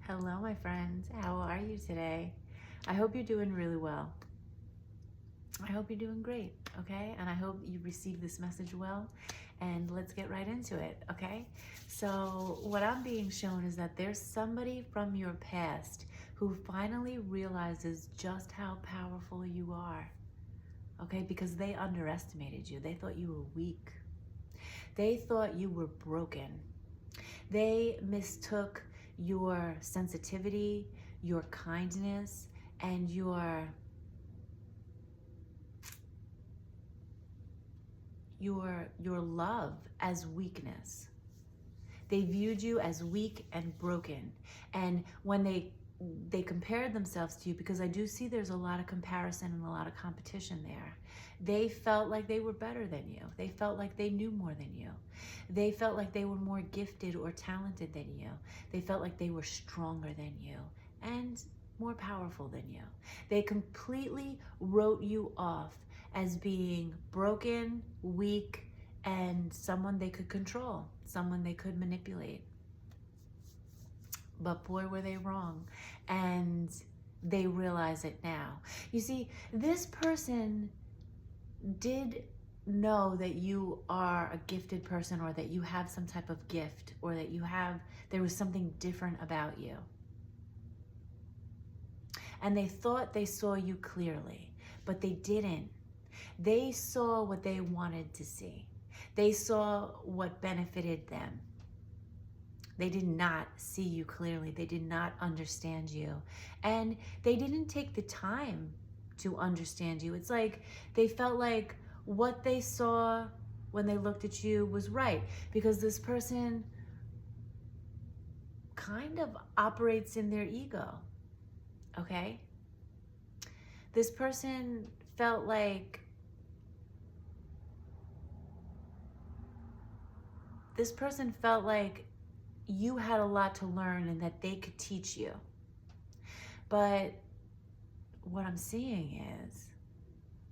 Hello, my friends. How are you today? I hope you're doing really well. I hope you're doing great, okay? And I hope you received this message well. And let's get right into it, okay? So, what I'm being shown is that there's somebody from your past who finally realizes just how powerful you are, okay? Because they underestimated you, they thought you were weak, they thought you were broken. They mistook your sensitivity, your kindness, and your love as weakness. They viewed you as weak and broken. And when they compared themselves to you, because I do see there's a lot of comparison and a lot of competition there. They felt like they were better than you. They felt like they knew more than you. They felt like they were more gifted or talented than you. They felt like they were stronger than you and more powerful than you. They completely wrote you off as being broken, weak, and someone they could control, someone they could manipulate. But boy, were they wrong. And they realize it now. You see, this person did know that you are a gifted person, or that you have some type of gift, or that there was something different about you. And they thought they saw you clearly, but they didn't. They saw what they wanted to see. They saw what benefited them. They did not see you clearly. They did not understand you. And they didn't take the time to understand you. It's like they felt like what they saw when they looked at you was right, because this person kind of operates in their ego, okay? This person felt like you had a lot to learn and that they could teach you. But what I'm seeing is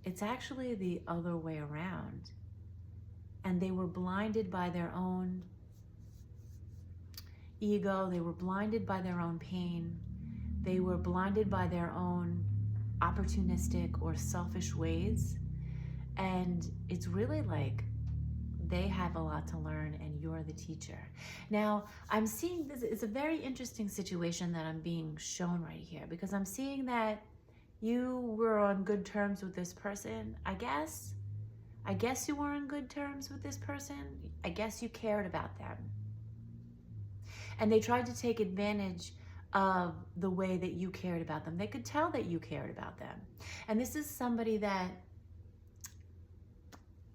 it's actually the other way around. And they were blinded by their own ego. They were blinded by their own pain. They were blinded by their own opportunistic or selfish ways. And it's really like they have a lot to learn and you're the teacher. Now, I'm seeing this, it's a very interesting situation that I'm being shown right here, because I'm seeing that you were on good terms with this person. I guess you were on good terms with this person. I guess you cared about them. And they tried to take advantage of the way that you cared about them. They could tell that you cared about them. And this is somebody that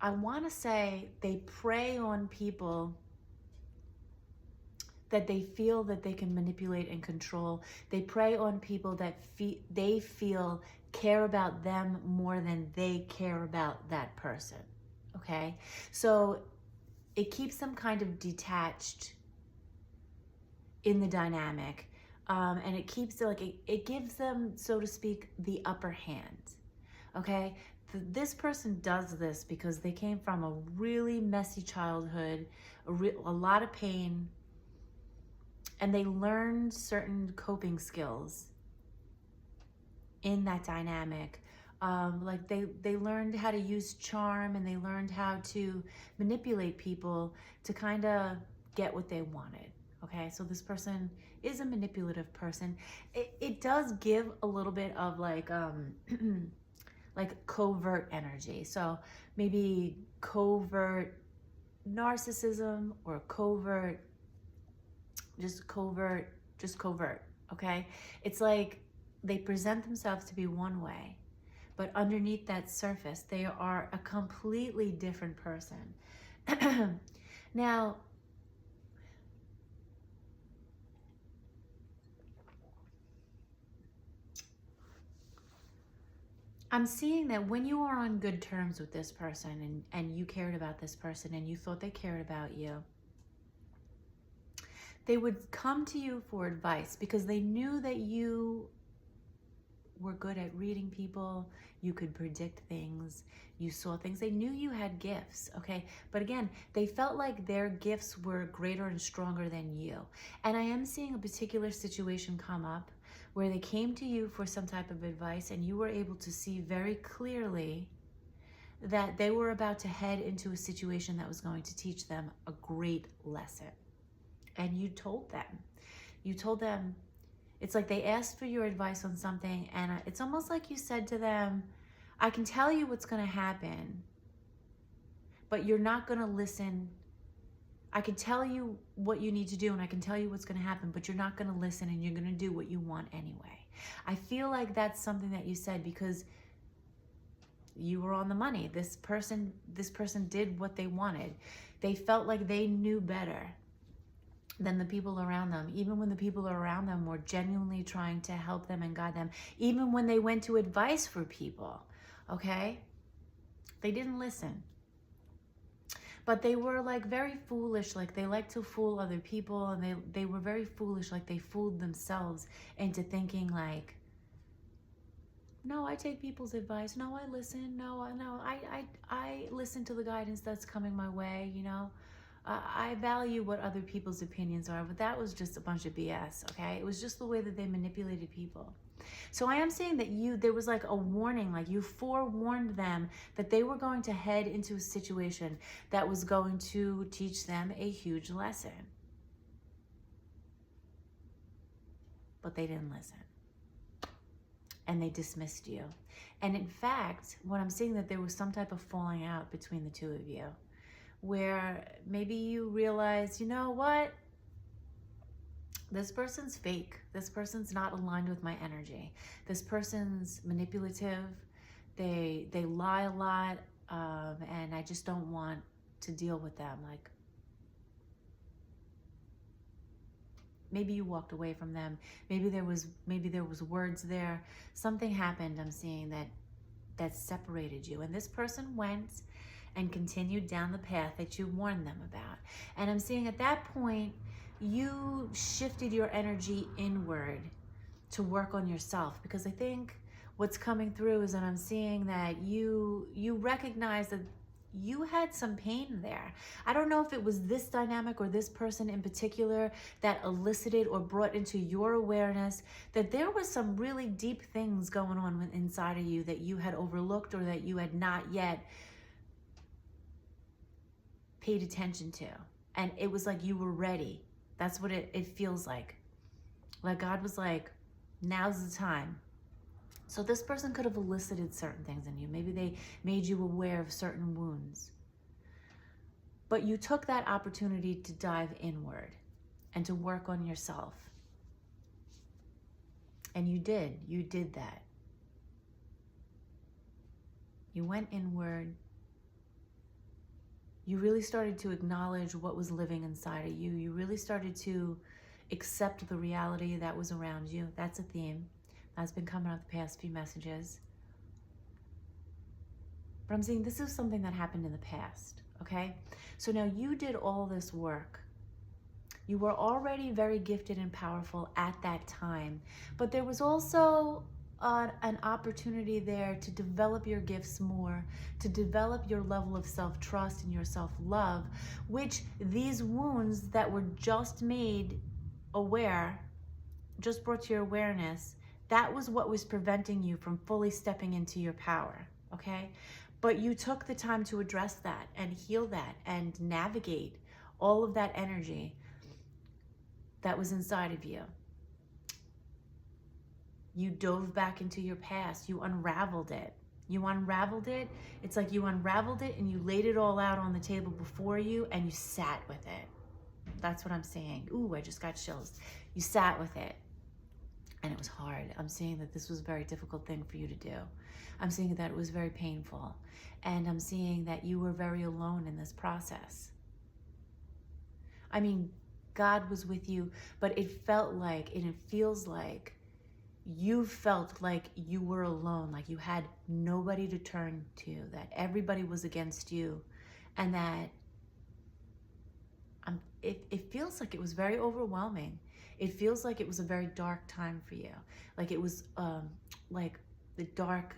I want to say they prey on people that they feel that they can manipulate and control. They prey on people that they feel care about them more than they care about that person, okay? So it keeps them kind of detached in the dynamic, and it keeps it gives them, so to speak, the upper hand, okay? This person does this because they came from a really messy childhood, a lot of pain, and they learned certain coping skills in that dynamic. Like they learned how to use charm, and they learned how to manipulate people to kind of get what they wanted. Okay, so this person is a manipulative person. It does give a little bit of like like covert energy. So maybe covert narcissism, or just covert, okay? It's like they present themselves to be one way, but underneath that surface, they are a completely different person. Now, I'm seeing that when you are on good terms with this person, and you cared about this person, and you thought they cared about you, they would come to you for advice because they knew that you were good at reading people. You could predict things. You saw things. They knew you had gifts, okay? But again, they felt like their gifts were greater and stronger than you. And I am seeing a particular situation come up where they came to you for some type of advice, and you were able to see very clearly that they were about to head into a situation that was going to teach them a great lesson. And you told them, it's like they asked for your advice on something, and it's almost like you said to them, I can tell you what's going to happen, but you're not going to listen. I can tell you what you need to do, and I can tell you what's going to happen, but you're not going to listen, and you're going to do what you want anyway. I feel like that's something that you said because you were on the money. This person did what they wanted. They felt like they knew better than the people around them, even when the people around them were genuinely trying to help them and guide them, even when they went to advice for people, okay? They didn't listen. But they were like very foolish, like they like to fool other people, and they were very foolish, like they fooled themselves into thinking like, no, I take people's advice. No, I listen. No, I listen to the guidance that's coming my way, you know? I value what other people's opinions are, but that was just a bunch of BS, okay? It was just the way that they manipulated people. So I am saying that there was like a warning, like you forewarned them that they were going to head into a situation that was going to teach them a huge lesson. But they didn't listen. And they dismissed you. And in fact, what I'm seeing, that there was some type of falling out between the two of you, where maybe you realize, you know what? This person's fake. This person's not aligned with my energy. This person's manipulative. They lie a lot, and I just don't want to deal with them. Like, maybe you walked away from them. Maybe there was words there. Something happened, I'm seeing, that separated you. And this person went and continued down the path that you warned them about. And I'm seeing at that point, you shifted your energy inward to work on yourself. Because I think what's coming through is that I'm seeing that you recognize that you had some pain there. I don't know if it was this dynamic or this person in particular that elicited or brought into your awareness that there was some really deep things going on inside of you that you had overlooked or that you had not yet paid attention to. And it was like you were ready. That's what it feels like. Like God was like, now's the time. So this person could have elicited certain things in you. Maybe they made you aware of certain wounds. But you took that opportunity to dive inward and to work on yourself. And you did that. You went inward. You really started to acknowledge what was living inside of you. You really started to accept the reality that was around you. That's a theme that's been coming up the past few messages. But I'm saying this is something that happened in the past, okay? So now you did all this work. You were already very gifted and powerful at that time, but there was also an opportunity there to develop your gifts more, to develop your level of self-trust and your self-love, which these wounds that were just made aware, just brought to your awareness, that was what was preventing you from fully stepping into your power, okay? But you took the time to address that and heal that and navigate all of that energy that was inside of you. You dove back into your past. You unraveled it. You unraveled it. It's like you unraveled it and you laid it all out on the table before you and you sat with it. That's what I'm saying. Ooh, I just got chills. You sat with it. And it was hard. I'm seeing that this was a very difficult thing for you to do. I'm seeing that it was very painful. And I'm seeing that you were very alone in this process. I mean, God was with you, but it felt like, and it feels like, you felt like you were alone, like you had nobody to turn to, that everybody was against you, and that it feels like it was very overwhelming. It feels like it was a very dark time for you. Like it was like the dark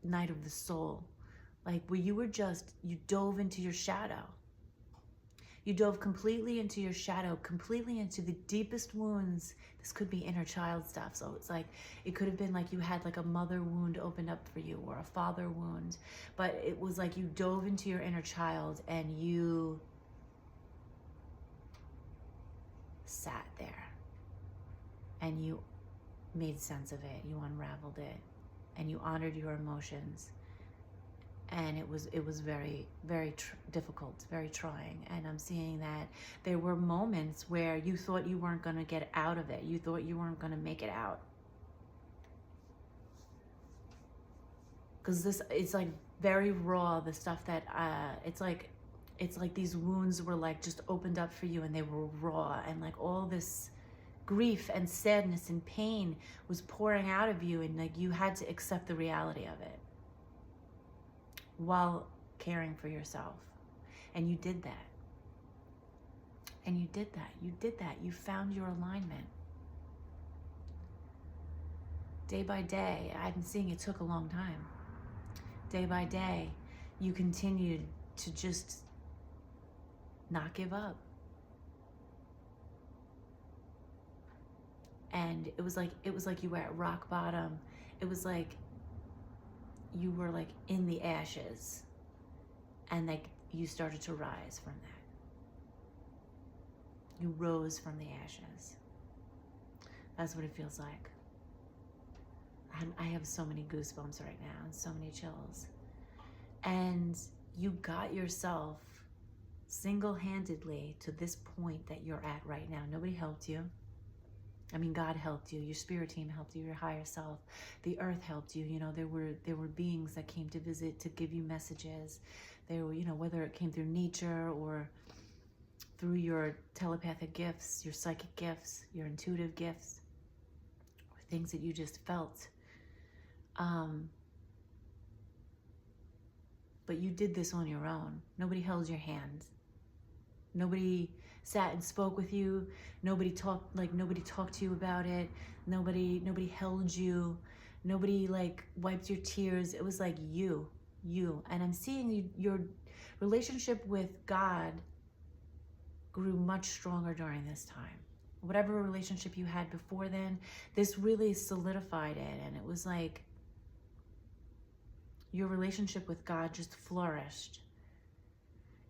night of the soul. Like where you dove into your shadow. You dove completely into your shadow, completely into the deepest wounds. This could be inner child stuff. So it's like, it could have been like you had like a mother wound opened up for you or a father wound. But it was like you dove into your inner child and you sat there and you made sense of it. You unraveled it and you honored your emotions. And it was very, very difficult, very trying. And I'm seeing that there were moments where you thought you weren't going to get out of it. You thought you weren't going to make it out. Because it's like very raw, the stuff that, it's like these wounds were like just opened up for you and they were raw. And like all this grief and sadness and pain was pouring out of you. And like you had to accept the reality of it, while caring for yourself. And you did that. And you did that. You did that. You found your alignment. Day by day, I'm seeing it took a long time. Day by day, you continued to just not give up. And it was like you were at rock bottom. It was like you were like in the ashes, and like you started to rise from that. You rose from the ashes. That's what it feels like. I have so many goosebumps right now and so many chills. And you got yourself single-handedly to this point that you're at right now. Nobody helped you. I mean, God helped you, your spirit team helped you, your higher self, the earth helped you. You know, there were beings that came to visit, to give you messages. There were, you know, whether it came through nature or through your telepathic gifts, your psychic gifts, your intuitive gifts, or things that you just felt. But you did this on your own. Nobody held your hand. Nobody sat and spoke with you. Nobody talked to you about it. Nobody held you. Nobody like wiped your tears. It was like you. And I'm seeing your relationship with God grew much stronger during this time. Whatever relationship you had before then, this really solidified it. And it was like your relationship with God just flourished.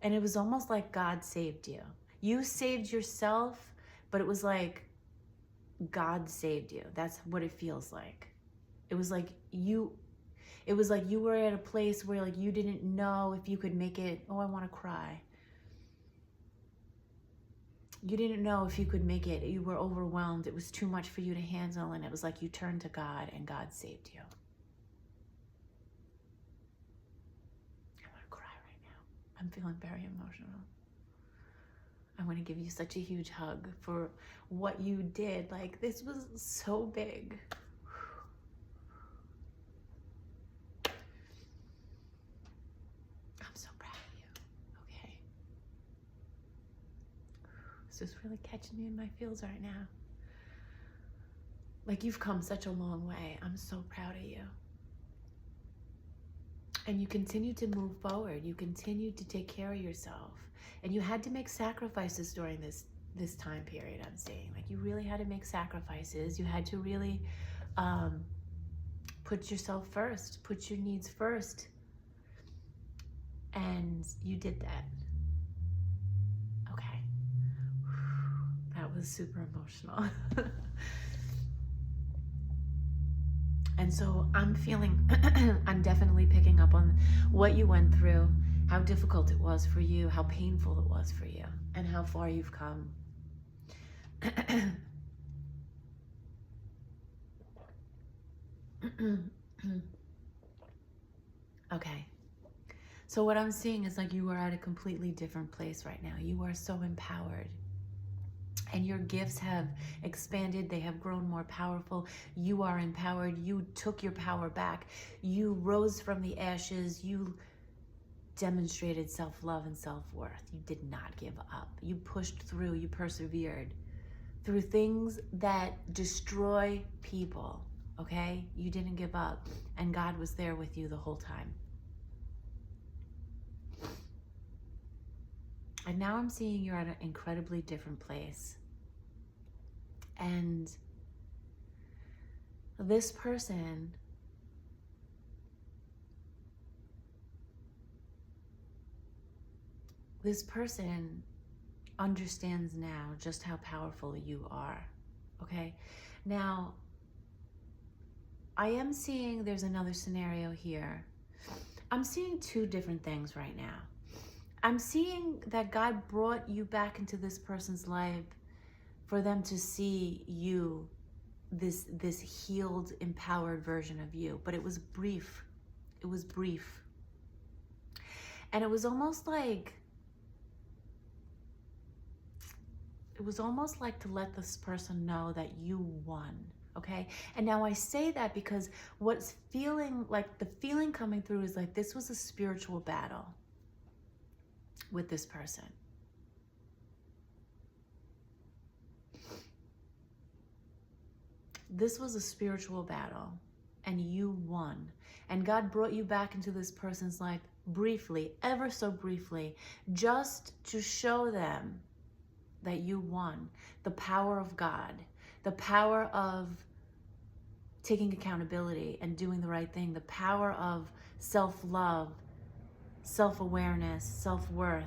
And it was almost like God saved you. You saved yourself, but it was like God saved you. That's what it feels like. It was like you were at a place where like you didn't know if you could make it. Oh, I want to cry. You didn't know if you could make it. You were overwhelmed. It was too much for you to handle. And it was like you turned to God and God saved you. I'm feeling very emotional. I want to give you such a huge hug for what you did. Like, this was so big. I'm so proud of you. Okay. This is really catching me in my feels right now. Like, you've come such a long way. I'm so proud of you. And you continue to move forward. You continue to take care of yourself. And you had to make sacrifices during this time period, I'm saying. Like, you really had to make sacrifices. You had to really put yourself first, put your needs first. And you did that. Okay. That was super emotional. And so I'm feeling, I'm definitely picking up on what you went through, how difficult it was for you, how painful it was for you, and how far you've come. Okay. So what I'm seeing is like you are at a completely different place right now. You are so empowered. And your gifts have expanded. They have grown more powerful. You are empowered. You took your power back. You rose from the ashes. You demonstrated self-love and self-worth. You did not give up. You pushed through. You persevered through things that destroy people, okay? You didn't give up, and God was there with you the whole time. And now I'm seeing you're at an incredibly different place. And this person understands now just how powerful you are, okay? Now, I am seeing there's another scenario here. I'm seeing two different things right now. I'm seeing that God brought you back into this person's life for them to see you, this healed, empowered version of you. But it was brief. It was brief. And it was almost like to let this person know that you won, okay? And now I say that because what's feeling like, the feeling coming through is like this was a spiritual battle with this person. This was a spiritual battle and you won. And God brought you back into this person's life briefly, ever so briefly, just to show them that you won. The power of God, the power of taking accountability and doing the right thing, the power of self-love, self-awareness, self-worth,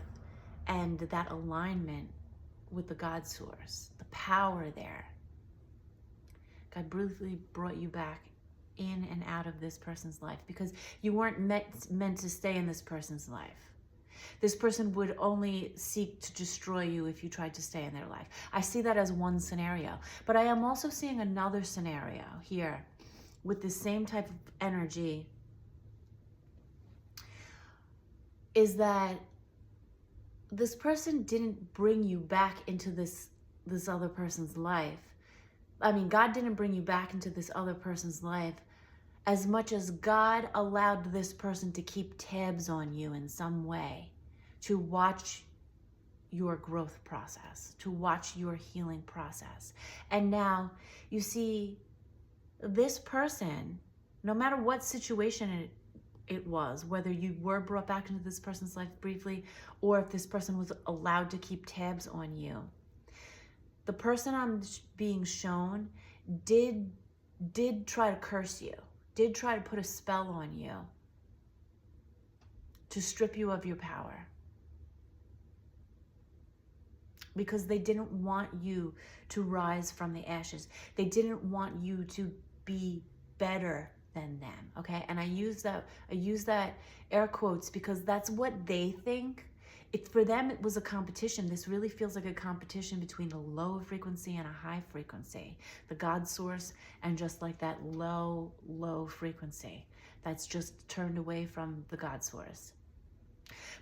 and that alignment with the God source, the power there. God briefly brought you back in and out of this person's life because you weren't meant to stay in this person's life. This person would only seek to destroy you if you tried to stay in their life. I see that as one scenario, but I am also seeing another scenario here with the same type of energy, is that this person didn't bring you back into this other person's life. I mean, God didn't bring you back into this other person's life as much as God allowed this person to keep tabs on you in some way, to watch your growth process, to watch your healing process. And now you see this person, no matter what situation it was, whether you were brought back into this person's life briefly or if this person was allowed to keep tabs on you, the person I'm being shown did try to curse you, did try to put a spell on you to strip you of your power, because they didn't want you to rise from the ashes. They didn't want you to be better than them, okay? And I use that air quotes because that's what they think. For them, it was a competition. This really feels like a competition between a low frequency and a high frequency. The God source and just like that low frequency that's just turned away from the God source.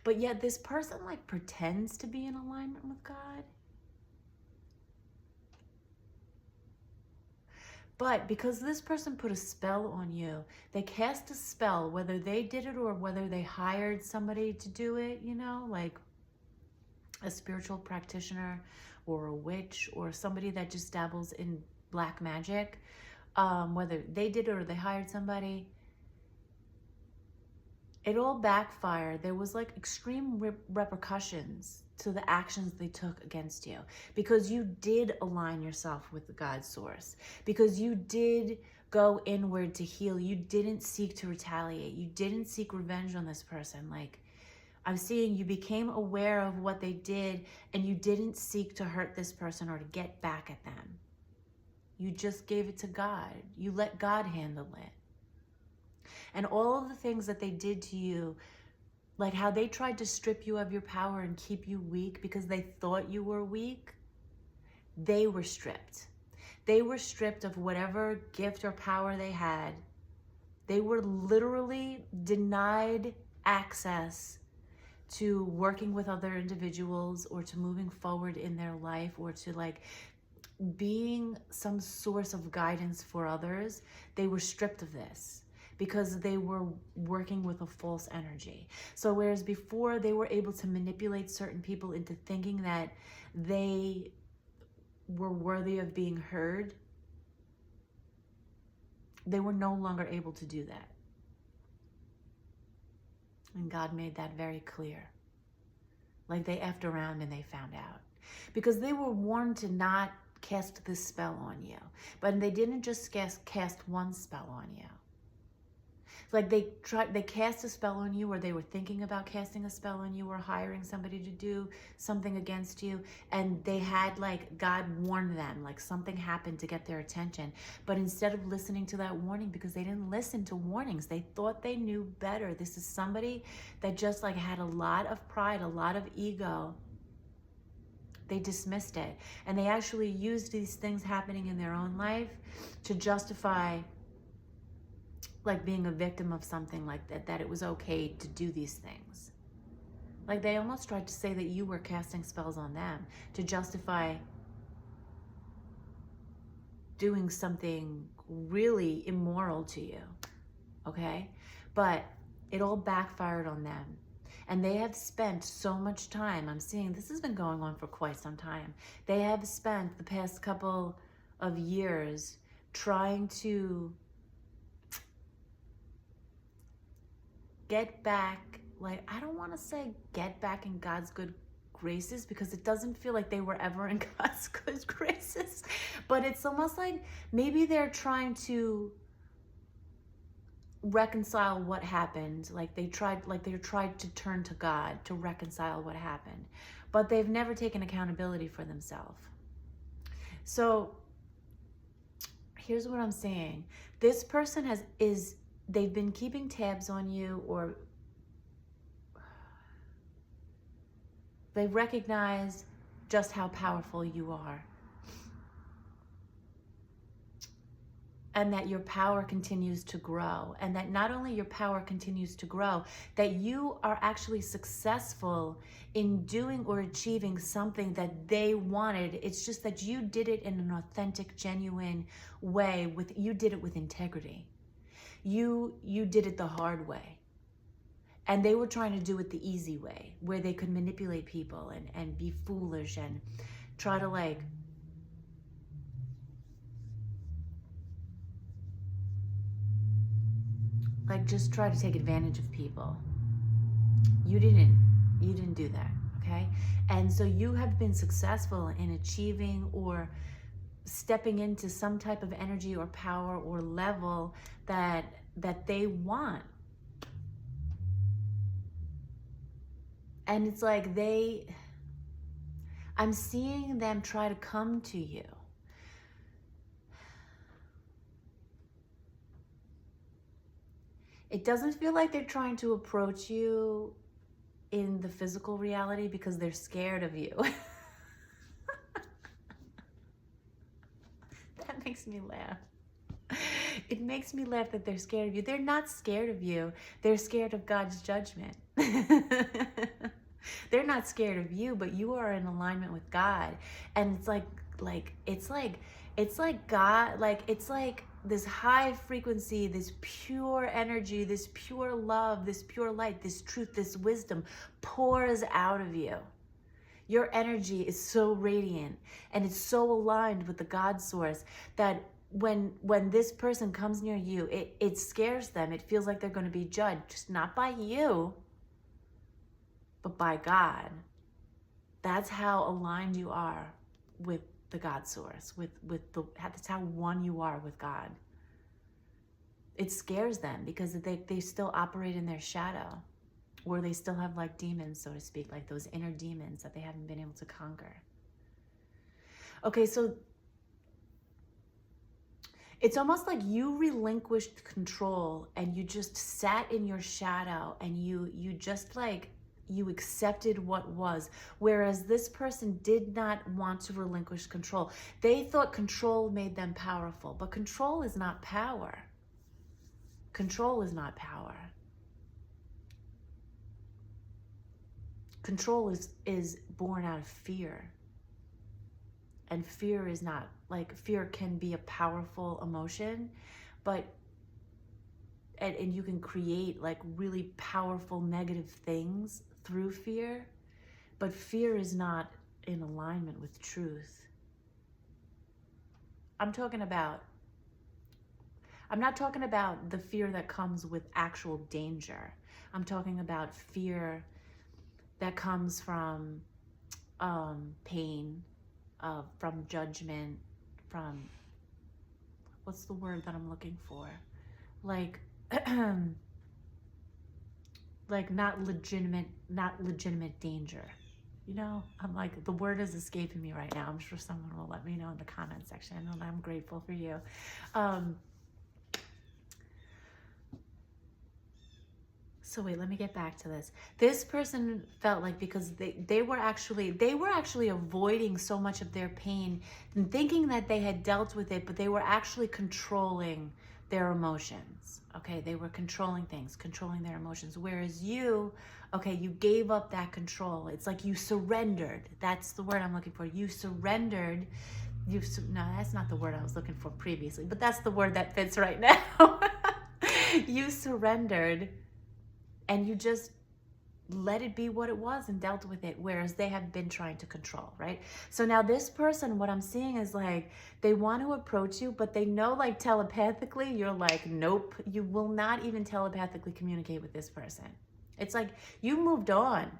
But yet this person like pretends to be in alignment with God. But because this person put a spell on you, they cast a spell, whether they did it or whether they hired somebody to do it, you know, like a spiritual practitioner or a witch or somebody that just dabbles in black magic, whether they did it or they hired somebody, it all backfired. There was like extreme repercussions to the actions they took against you because you did align yourself with the God source, because you did go inward to heal. You didn't seek to retaliate. You didn't seek revenge on this person. Like I'm seeing you became aware of what they did and you didn't seek to hurt this person or to get back at them. You just gave it to God. You let God handle it. And all of the things that they did to you, like how they tried to strip you of your power and keep you weak because they thought you were weak, they were stripped. They were stripped of whatever gift or power they had. They were literally denied access to working with other individuals or to moving forward in their life or to like being some source of guidance for others. They were stripped of this because they were working with a false energy. So whereas before they were able to manipulate certain people into thinking that they were worthy of being heard, they were no longer able to do that. And God made that very clear. Like they effed around and they found out. Because they were warned to not cast this spell on you. But they didn't just cast one spell on you. Like they cast a spell on you, or they were thinking about casting a spell on you, or hiring somebody to do something against you, and they had, like, God warned them, like something happened to get their attention. But instead of listening to that warning, because they didn't listen to warnings, they thought they knew better. This is somebody that just like had a lot of pride, a lot of ego. They dismissed it, and they actually used these things happening in their own life to justify, like, being a victim of something, like that it was okay to do these things. Like they almost tried to say that you were casting spells on them to justify doing something really immoral to you, okay? But it all backfired on them. And they have spent so much time, I'm seeing this has been going on for quite some time. They have spent the past couple of years trying to get back, like, I don't want to say get back in God's good graces, because it doesn't feel like they were ever in God's good graces, but it's almost like maybe they're trying to reconcile what happened. Like they tried to turn to God to reconcile what happened, but they've never taken accountability for themselves. So here's what I'm saying. This person they've been keeping tabs on you, or they recognize just how powerful you are. And that your power continues to grow. And that not only your power continues to grow, that you are actually successful in doing or achieving something that they wanted. It's just that you did it in an authentic, genuine way. You did it with integrity. You did it the hard way. And they were trying to do it the easy way, where they could manipulate people and be foolish and try to, like, just try to take advantage of people. You didn't do that, okay? And so you have been successful in achieving or stepping into some type of energy or power or level that they want. And it's like I'm seeing them try to come to you. It doesn't feel like they're trying to approach you in the physical reality because they're scared of you. That makes me laugh. It makes me laugh that they're scared of you. They're not scared of you. They're scared of God's judgment. They're not scared of you, but you are in alignment with God. And it's like God, like, it's like this high frequency, this pure energy, this pure love, this pure light, this truth, this wisdom pours out of you. Your energy is so radiant and it's so aligned with the God source that when this person comes near you, it scares them. It feels like they're going to be judged, just not by you, but by God. That's how aligned you are with the God source, that's how one you are with God. It scares them because they still operate in their shadow, or they still have, like, demons, so to speak, like those inner demons that they haven't been able to conquer. Okay, so it's almost like you relinquished control and you just sat in your shadow and you just, like, you accepted what was, whereas this person did not want to relinquish control. They thought control made them powerful, but control is not power. Control is not power. Control is born out of fear. And fear is not, like, fear can be a powerful emotion, but and you can create, like, really powerful negative things through fear, but fear is not in alignment with truth. I'm talking about, I'm not talking about the fear that comes with actual danger. I'm talking about fear that comes from pain, from judgment, from, what's the word that I'm looking for? Like, like not legitimate danger. You know, I'm like, the word is escaping me right now. I'm sure someone will let me know in the comment section, and I'm grateful for you. So wait, let me get back to this. This person felt like, because they were actually avoiding so much of their pain and thinking that they had dealt with it, but they were actually controlling their emotions. Okay, they were controlling things, controlling their emotions. Whereas you, okay, you gave up that control. It's like you surrendered. That's the word I'm looking for. You surrendered. No, that's not the word I was looking for previously, but that's the word that fits right now. You surrendered, and you just let it be what it was and dealt with it, whereas they have been trying to control, right? So now this person, what I'm seeing is like, they want to approach you, but they know, like, telepathically, you're like, nope, you will not even telepathically communicate with this person. It's like, you moved on.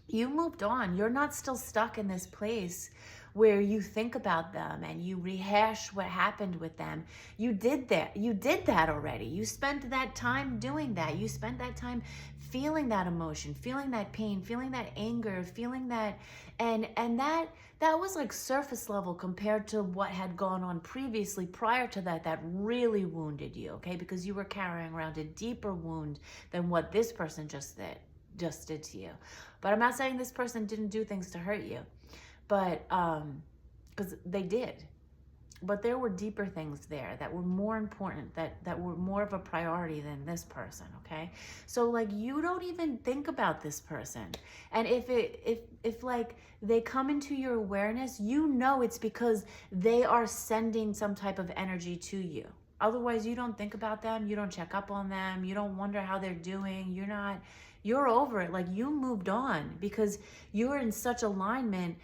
You moved on. You're not still stuck in this place where you think about them and you rehash what happened with them. You did that. You did that already. You spent that time doing that. You spent that time feeling that emotion, feeling that pain, feeling that anger, feeling that, and that was like surface level compared to what had gone on previously prior to that, that really wounded you, okay? Because you were carrying around a deeper wound than what this person just did to you. But I'm not saying this person didn't do things to hurt you, but because they did. But there were deeper things there that were more important, that were more of a priority than this person, okay? So like, you don't even think about this person. And if like they come into your awareness, you know it's because they are sending some type of energy to you. Otherwise, you don't think about them, you don't check up on them, you don't wonder how they're doing, you're over it. Like, you moved on because you're in such alignment.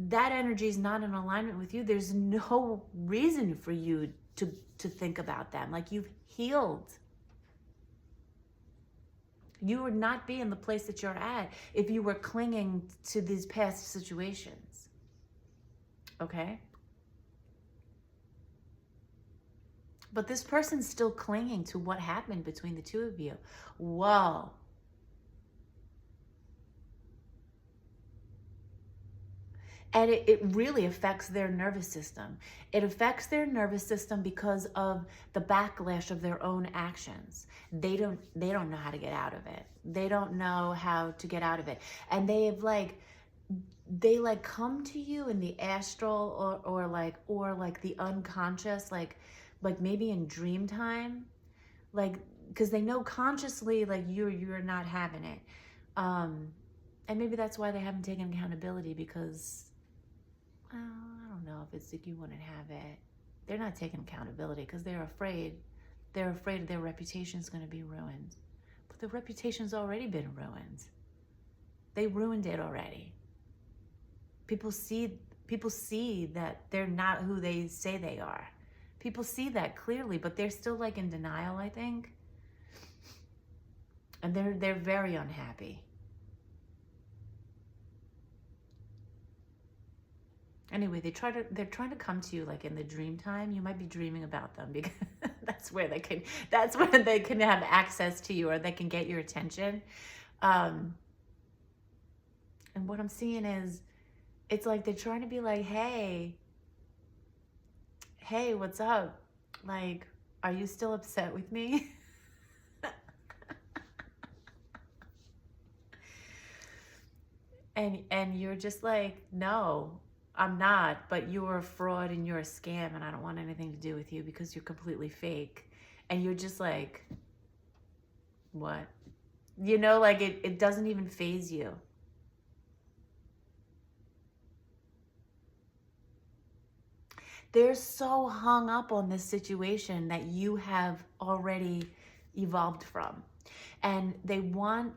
That energy is not in alignment with you. There's no reason for you to think about them. Like, you've healed. You would not be in the place that you're at if you were clinging to these past situations. Okay? But this person's still clinging to what happened between the two of you. Whoa. And it really affects their nervous system. It affects their nervous system because of the backlash of their own actions. They don't know how to get out of it. They don't know how to get out of it. And they come to you in the astral or like the unconscious, like maybe in dream time, like, because they know consciously, like, you're not having it. And maybe that's why they haven't taken accountability, because I don't know if it's like you wouldn't have it. They're not taking accountability because they're afraid. They're afraid their reputation's going to be ruined. But the reputation's already been ruined. They ruined it already. People see that they're not who they say they are. People see that clearly, but they're still like in denial, I think. And they're very unhappy. Anyway, they're trying to come to you like in the dream time. You might be dreaming about them because that's where they can have access to you, or they can get your attention. And what I'm seeing is, it's like they're trying to be like, hey, what's up? Like, are you still upset with me? And you're just like, no, I'm not, but you're a fraud and you're a scam and I don't want anything to do with you because you're completely fake. And you're just like, what? You know, like it doesn't even faze you. They're so hung up on this situation that you have already evolved from. And they want,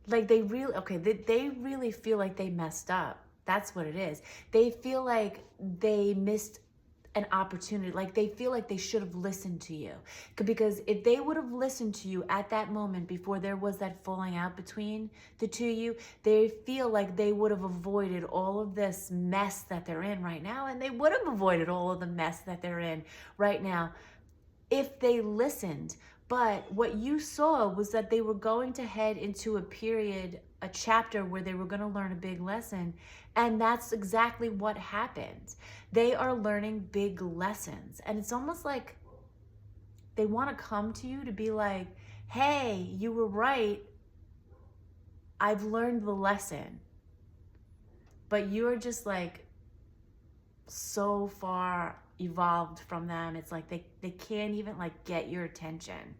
like, they really feel like they messed up. That's what it is. They feel like they missed an opportunity. Like they feel like they should have listened to you. Because if they would have listened to you at that moment before there was that falling out between the two of you, they feel like they would have avoided all of this mess that they're in right now. And they would have avoided all of the mess that they're in right now if they listened. But what you saw was that they were going to head into a period, a chapter where they were going to learn a big lesson. And that's exactly what happened. They are learning big lessons. And it's almost like they want to come to you to be like, hey, you were right. I've learned the lesson. But you're just like so far evolved from them. It's like they can't even like get your attention.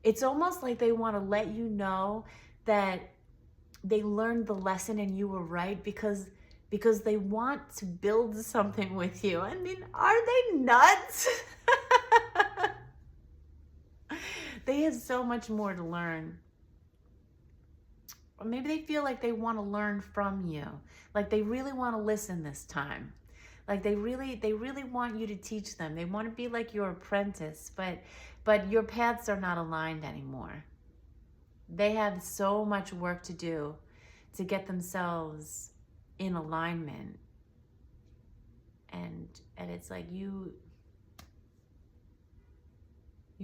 It's almost like they want to let you know that they learned the lesson and you were right because they want to build something with you. I mean, are they nuts? They have so much more to learn. Or maybe they feel like they want to learn from you. Like they really want to listen this time. Like they really want you to teach them. They want to be like your apprentice, but your paths are not aligned anymore. They have so much work to do to get themselves in alignment. And it's like you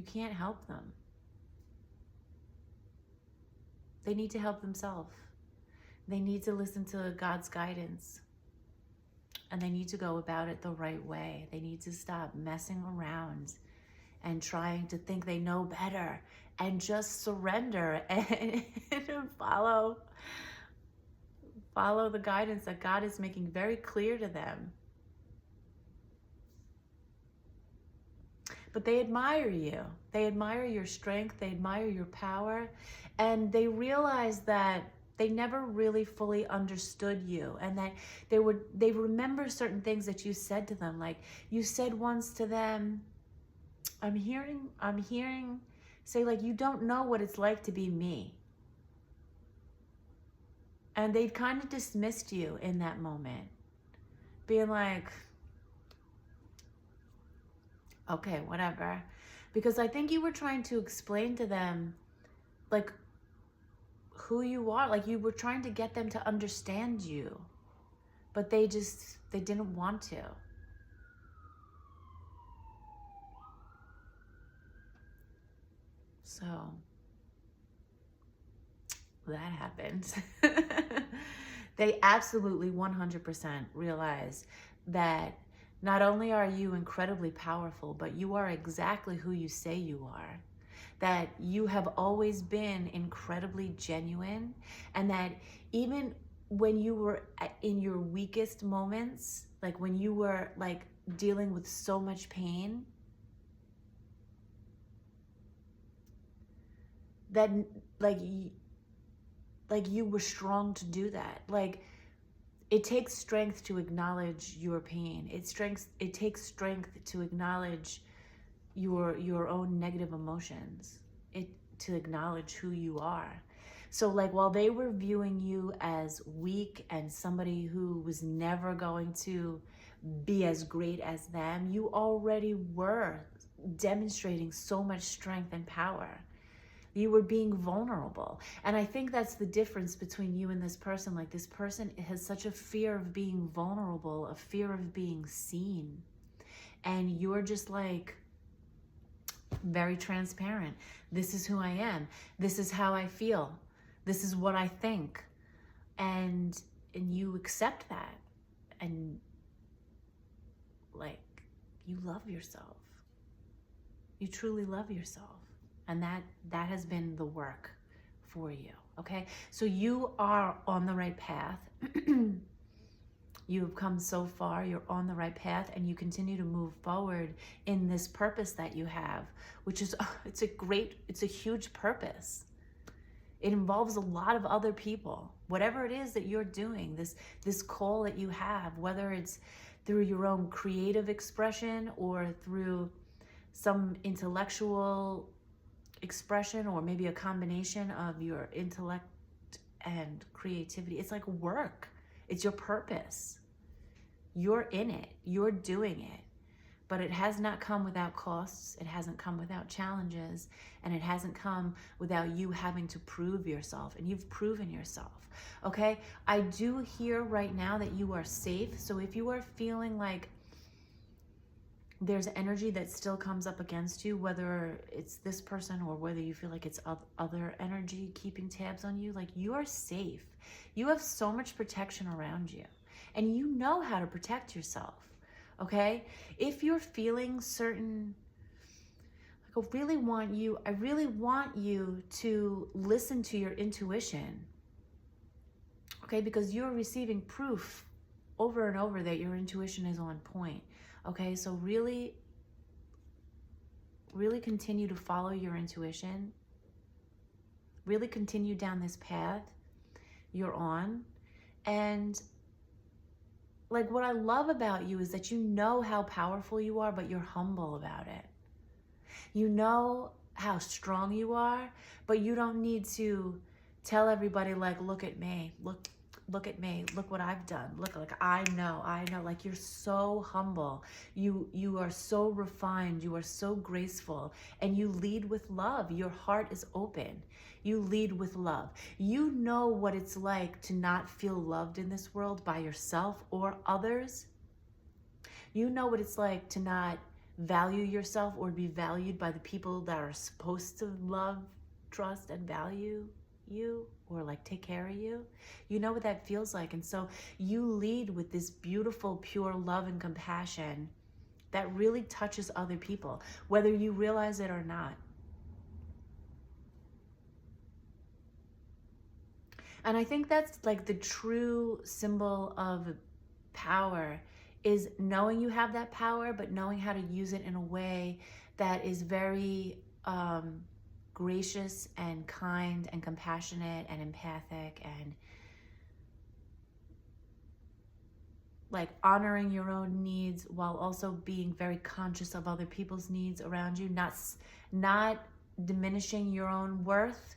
can't help them. They need to help themselves. They need to listen to God's guidance. And they need to go about it the right way. They need to stop messing around and trying to think they know better and just surrender and follow the guidance that God is making very clear to them. But they admire you. They admire your strength. They admire your power. And they realize that they never really fully understood you, and that they remember certain things that you said to them. Like you said once to them, I'm hearing say like, you don't know what it's like to be me. And they've kind of dismissed you in that moment, being like, okay, whatever. Because I think you were trying to explain to them like who you are. Like you were trying to get them to understand you, but they didn't want to. So that happened. They absolutely 100% realize that not only are you incredibly powerful, but you are exactly who you say you are. That you have always been incredibly genuine, and that even when you were in your weakest moments, like when you were like dealing with so much pain, that like you were strong to do that. Like it takes strength to acknowledge your pain. It takes strength to acknowledge your own negative emotions. To acknowledge who you are. So like while they were viewing you as weak and somebody who was never going to be as great as them, you already were demonstrating so much strength and power. You were being vulnerable. And I think that's the difference between you and this person. Like this person has such a fear of being vulnerable, a fear of being seen. And you're just like very transparent. This is who I am. This is how I feel. This is what I think. And you accept that. And like you love yourself. You truly love yourself. And that has been the work for you. Okay? So you are on the right path. You've come so far, you're on the right path, and you continue to move forward in this purpose that you have, which is, it's a huge purpose. It involves a lot of other people. Whatever it is that you're doing, this call that you have, whether it's through your own creative expression or through some intellectual expression, or maybe a combination of your intellect and creativity. It's like work. It's your purpose. You're in it. You're doing it. But it has not come without costs. It hasn't come without challenges. And it hasn't come without you having to prove yourself. And you've proven yourself. Okay? I do hear right now that you are safe. So if you are feeling like there's energy that still comes up against you, whether it's this person or whether you feel like it's other energy keeping tabs on you, like, you are safe. You have so much protection around you. And you know how to protect yourself. Okay? If you're feeling certain, like, I really want you to listen to your intuition. Okay? Because you're receiving proof over and over that your intuition is on point. Okay? So really continue to follow your intuition. Really continue down this path you're on. And like, what I love about you is that you know how powerful you are, but you're humble about it. You know how strong you are, but you don't need to tell everybody, like, look at me, look at me, look what I've done. Look, like, I know. Like, you're so humble. You are so refined. You are so graceful, and you lead with love. Your heart is open. You lead with love. You know what it's like to not feel loved in this world by yourself or others. You know what it's like to not value yourself or be valued by the people that are supposed to love, trust, and value you, or like take care of you. You know what that feels like. And so you lead with this beautiful, pure love and compassion that really touches other people, whether you realize it or not. And I think that's like the true symbol of power, is knowing you have that power, but knowing how to use it in a way that is very gracious and kind and compassionate and empathic, and like honoring your own needs while also being very conscious of other people's needs around you, not diminishing your own worth,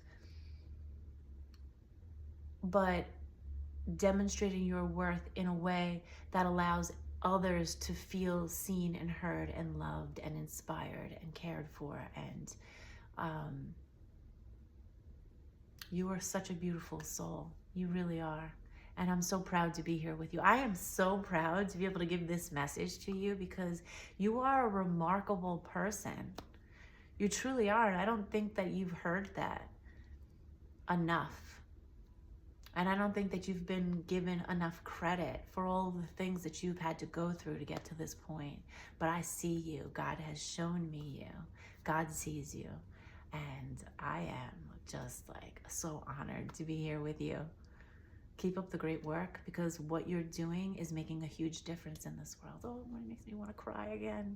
but demonstrating your worth in a way that allows others to feel seen and heard and loved and inspired and cared for. And you are such a beautiful soul. You really are. And I'm so proud to be here with you. I am so proud to be able to give this message to you, because you are a remarkable person. You truly are. And I don't think that you've heard that enough. And I don't think that you've been given enough credit for all the things that you've had to go through to get to this point. But I see you. God has shown me you. God sees you. And I am just like so honored to be here with you. Keep up the great work, because what you're doing is making a huge difference in this world. Oh, it makes me want to cry again.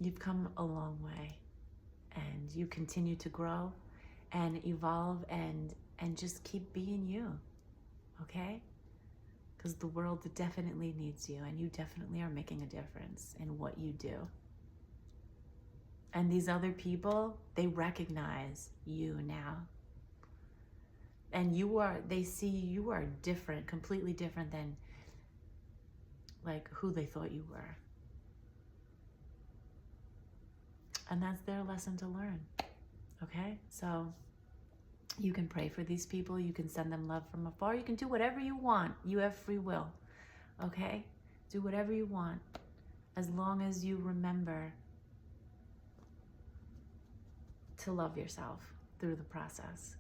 You've come a long way. And you continue to grow and evolve and just keep being you, okay? Because the world definitely needs you, and you definitely are making a difference in what you do. And these other people, they recognize you now. And they see you are different, completely different than like who they thought you were. And that's their lesson to learn, okay? So you can pray for these people. You can send them love from afar. You can do whatever you want. You have free will, okay? Do whatever you want, as long as you remember to love yourself through the process,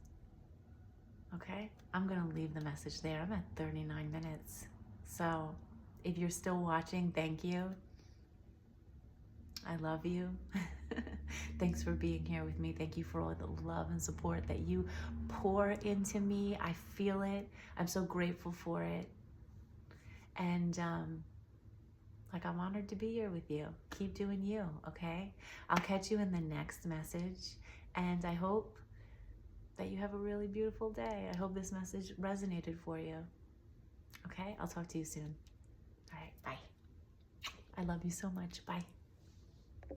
okay? I'm going to leave the message there. I'm at 39 minutes. So if you're still watching, thank you. I love you. Thanks for being here with me. Thank you for all the love and support that you pour into me. I feel it. I'm so grateful for it. And like, I'm honored to be here with you. Keep doing you, okay? I'll catch you in the next message. And I hope that you have a really beautiful day. I hope this message resonated for you. Okay? I'll talk to you soon. All right, bye. I love you so much. Bye.